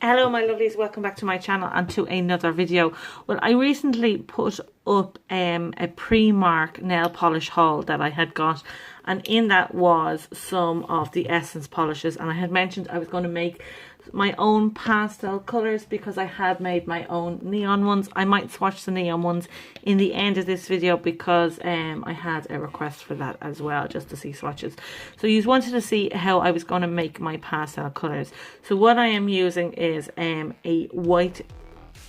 Hello my lovelies, welcome back to my channel and to another video. Well, I recently put up a pre-mark nail polish haul that I had got, and in that was some of the Essence polishes, and I had mentioned I was going to make my own pastel colours because I had made my own neon ones. I might swatch the neon ones in the end of this video because I had a request for that as well, just to see swatches. So you wanted to see how I was going to make my pastel colours. So what I am using is a white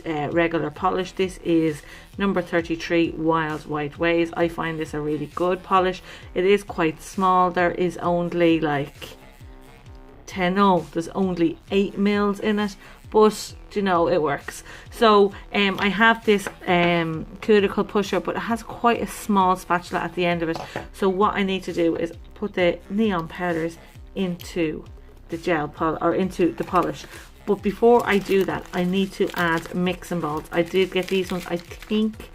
regular polish. This is number 33 Wild White Waves. I find this a really good polish. It is quite small. There is only like there's only 8 mils in it, but you know, it works. So I have this cuticle pusher, but it has quite a small spatula at the end of it. So what I need to do is put the neon powders into the gel polish, or into the polish. But before I do that, I need to add mixing balls. I did get these ones, I think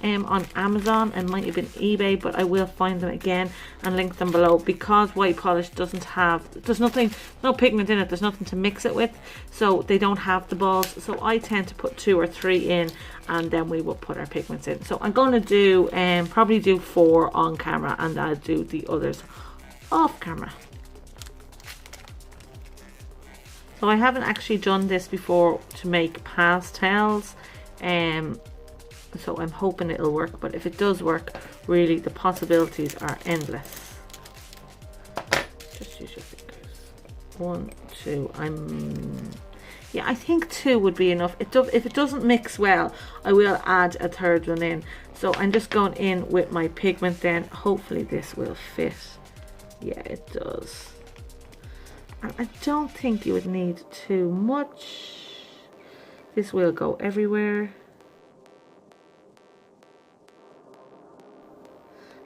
on Amazon, and might have been eBay, but I will find them again and link them below, because white polish doesn't have, there's nothing, no pigment in it, there's nothing to mix it with, so they don't have the balls. So I tend to put 2 or 3 in, and then we will put our pigments in. So I'm going to do probably do 4 on camera, and I'll do the others off camera. So I haven't actually done this before to make pastels, so I'm hoping it'll work, but if it does work, really the possibilities are endless. Just use your fingers. 1, 2, yeah, I think 2 would be enough. If it doesn't mix well, I will add a 3rd one in. So I'm just going in with my pigment then. Hopefully this will fit. Yeah, it does. And I don't think you would need too much. This will go everywhere.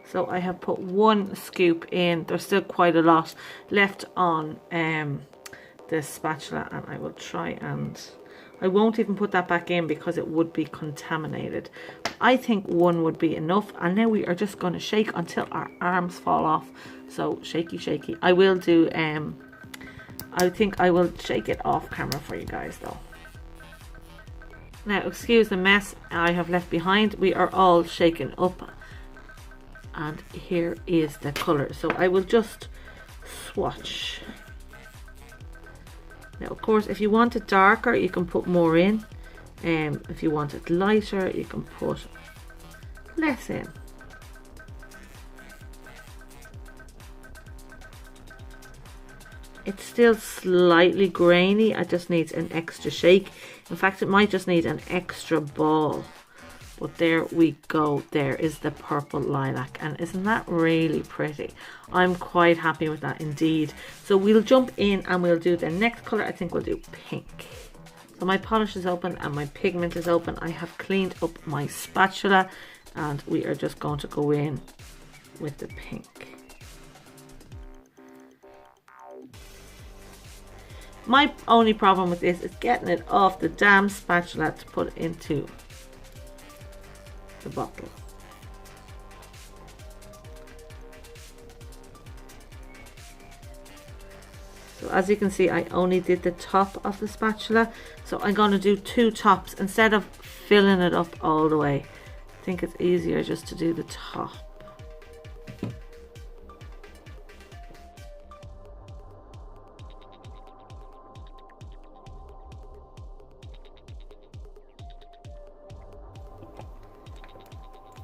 So I have put 1 scoop in. There's still quite a lot left on the spatula, and I will try, and I won't even put that back in because it would be contaminated. I think 1 would be enough, and now we are just going to shake until our arms fall off. So shaky shaky. I will do I think I will shake it off camera for you guys though. Now excuse the mess I have left behind. We are all shaken up, and here is the colour. So I will just swatch. Now of course, if you want it darker, you can put more in. If you want it lighter, you can put less in. It's still slightly grainy. It just needs an extra shake. In fact, it might just need an extra ball. But there we go. There is the purple lilac, and isn't that really pretty? I'm quite happy with that indeed. So we'll jump in and we'll do the next colour. I think we'll do pink. So my polish is open and my pigment is open. I have cleaned up my spatula, and we are just going to go in with the pink. My only problem with this is getting it off the damn spatula to put it into the bottle. So as you can see, I only did the top of the spatula, so I'm going to do 2 tops instead of filling it up all the way. I think it's easier just to do the top.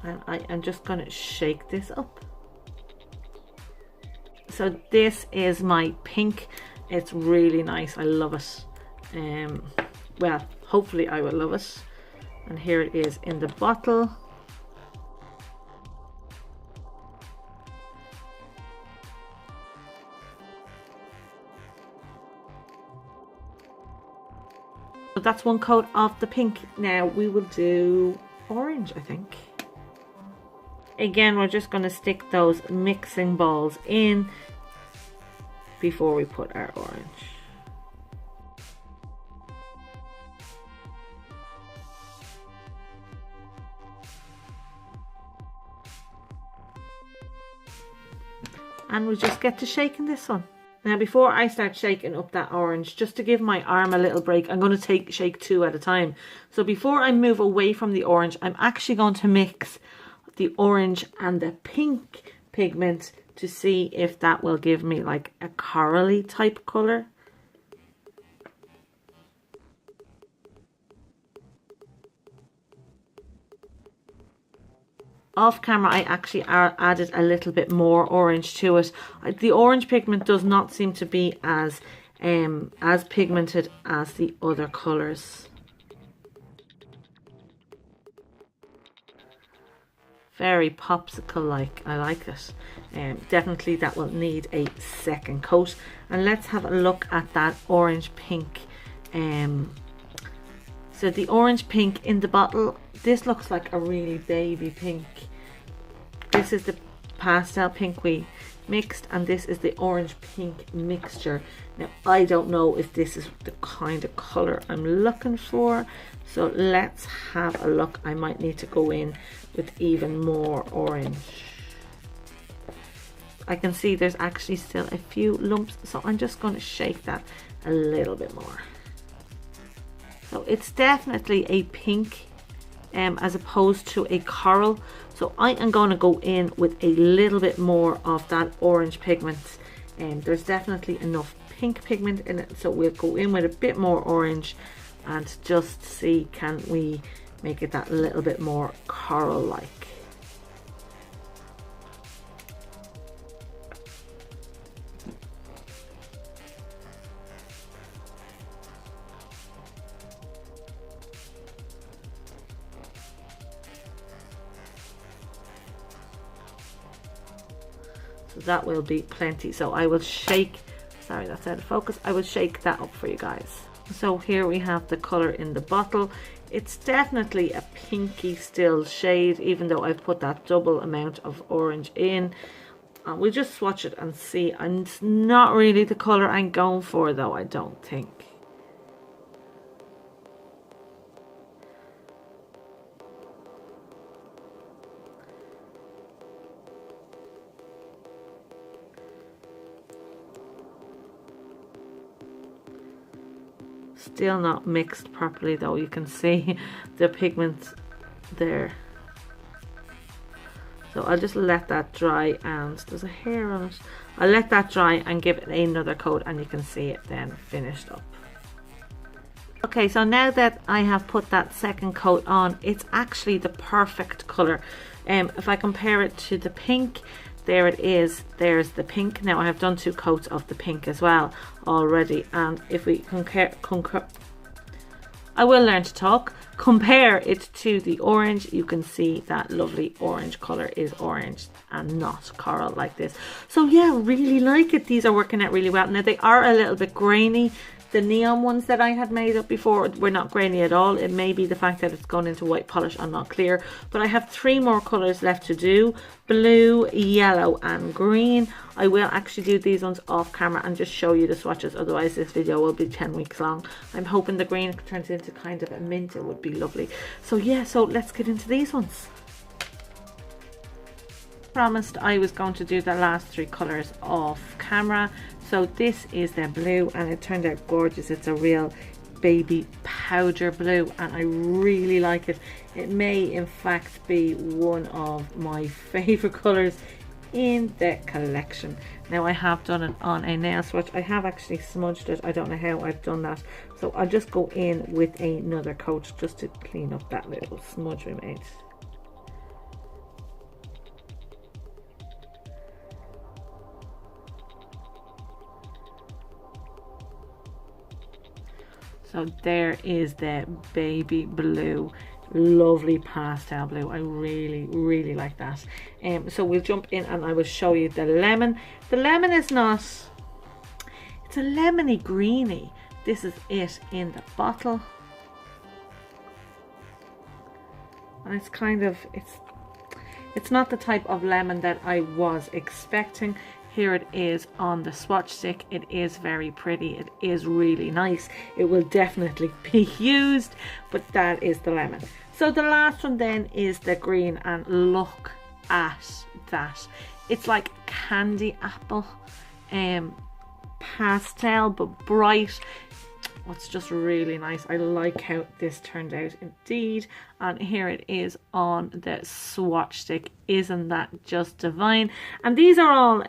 And I am just going to shake this up. So this is my pink. It's really nice. I love it. Well, hopefully I will love it. And here it is in the bottle. So that's 1 coat of the pink. Now we will do orange, I think. Again, we're just going to stick those mixing balls in before we put our orange. And we just get to shaking this one. Now before I start shaking up that orange, just to give my arm a little break, I'm going to shake 2 at a time. So before I move away from the orange, I'm actually going to mix the orange and the pink pigment to see if that will give me like a corally type colour. Off camera, I actually added a little bit more orange to it. The orange pigment does not seem to be as pigmented as the other colours. Very popsicle-like. I like it. Definitely that will need a second coat. And let's have a look at that orange pink. So the orange pink in the bottle, this looks like a really baby pink. This is the pastel pink we mixed, and this is the orange pink mixture. Now I don't know if this is the kind of colour I'm looking for, so let's have a look. I might need to go in with even more orange. I can see there's actually still a few lumps, so I'm just going to shake that a little bit more. So it's definitely a pink as opposed to a coral. So I am going to go in with a little bit more of that orange pigment. There's definitely enough pink pigment in it, so we'll go in with a bit more orange and just see, can we make it that little bit more coral like. So that will be plenty. So I will shake, sorry that's out of focus, I will shake that up for you guys. So here we have the colour in the bottle. It's definitely a pinky still shade, even though I've put that double amount of orange in. We'll just swatch it and see. And it's not really the colour I'm going for though, I don't think. Still not mixed properly though, you can see the pigment there. So I'll just let that dry, and there's a hair on it. I'll let that dry and give it another coat, and you can see it then finished up. Okay, so now that I have put that second coat on, it's actually the perfect colour. If I compare it to the pink, there it is, there's the pink. Now I have done 2 coats of the pink as well already, and if we I will learn to talk, compare it to the orange, you can see that lovely orange colour is orange and not coral like this. So yeah, really like it. These are working out really well. Now they are a little bit grainy. The neon ones that I had made up before were not grainy at all. It may be the fact that it's gone into white polish and not clear. But I have 3 more colours left to do. Blue, yellow and green. I will actually do these ones off camera and just show you the swatches. Otherwise this video will be 10 weeks long. I'm hoping the green turns into kind of a mint. It would be lovely. So yeah, so let's get into these ones. Promised I was going to do the last 3 colours off camera. So this is the blue, and it turned out gorgeous. It's a real baby powder blue, and I really like it. It may in fact be one of my favourite colours in the collection. Now I have done it on a nail swatch. I have actually smudged it. I don't know how I've done that. So I'll just go in with another coat just to clean up that little smudge we made. So there is the baby blue, lovely pastel blue. I really like that. So we'll jump in and I will show you the lemon. The lemon is not, it's a lemony greeny. This is it in the bottle. And it's kind of, it's not the type of lemon that I was expecting. Here it is on the swatch stick. It is very pretty. It is really nice. It will definitely be used, but that is the lemon. So the last one then is the green, and look at that. It's like candy apple. pastel but bright. It's just really nice. I like how this turned out indeed. And here it is on the swatch stick. Isn't that just divine? And these are all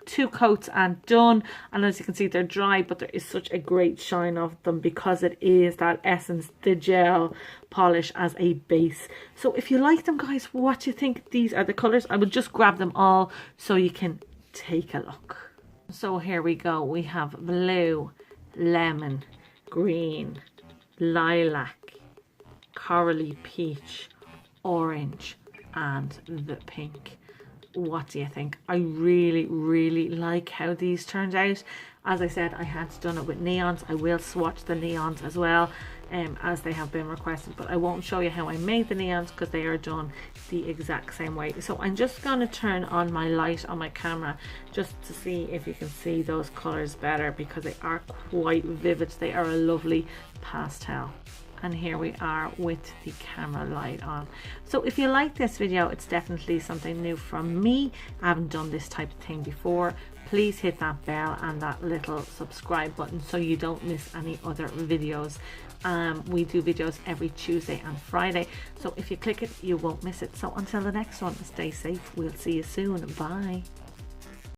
2 coats and done, and as you can see they're dry, but there is such a great shine of them because it is that Essence the gel polish as a base. So if you like them, guys, what do you think? These are the colors. I would just grab them all so you can take a look. So here we go. We have blue, lemon, green, lilac, corally peach, orange, and the pink. What do you think? I really like how these turned out. As I said, I had done it with neons. I will swatch the neons as well, as they have been requested, but I won't show you how I made the neons because they are done the exact same way. So I'm just going to turn on my light on my camera just to see if you can see those colors better, because they are quite vivid. They are a lovely pastel. And here we are with the camera light on. So if you like this video, it's definitely something new from me. I haven't done this type of thing before. Please hit that bell and that little subscribe button so you don't miss any other videos. We do videos every Tuesday and Friday, so if you click it, you won't miss it. So until the next one, stay safe. We'll see you soon. Bye.